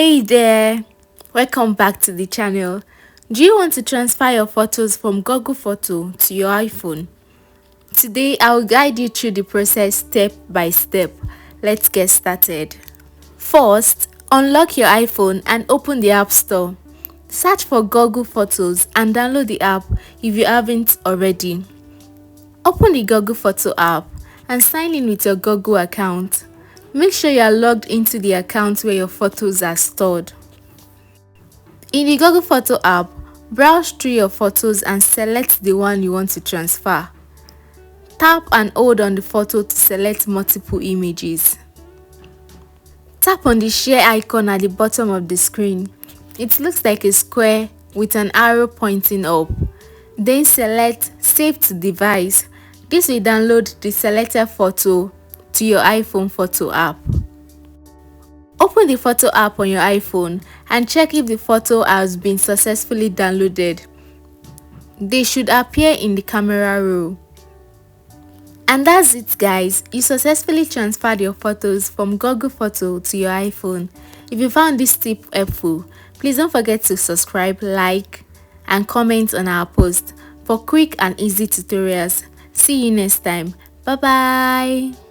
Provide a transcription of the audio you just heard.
Hey there, welcome back to the channel. Do you want to transfer your photos from Google Photo to your iPhone? Today I'll guide you through the process step by step. Let's get started. First, unlock your iPhone and open the App Store. Search for Google Photos and download the app if you haven't already. Open the Google Photo app and sign in with your Google account. Make sure you are logged into the account where your photos are stored. In the Google Photo app, browse through your photos and select the one you want to transfer. Tap and hold on the photo to select multiple images. Tap on the share icon at the bottom of the screen. It looks like a square with an arrow pointing up. Then select Save to Device. This will download the selected photo to your iPhone photo app. Open the photo app on your iPhone and check if the photo has been successfully downloaded. They should appear in the camera roll. And that's it, guys. You successfully transferred your photos from Google Photo to your iPhone. If you found this tip helpful, please don't forget to subscribe, like, and comment on our post for quick and easy tutorials. See you next time. Bye bye.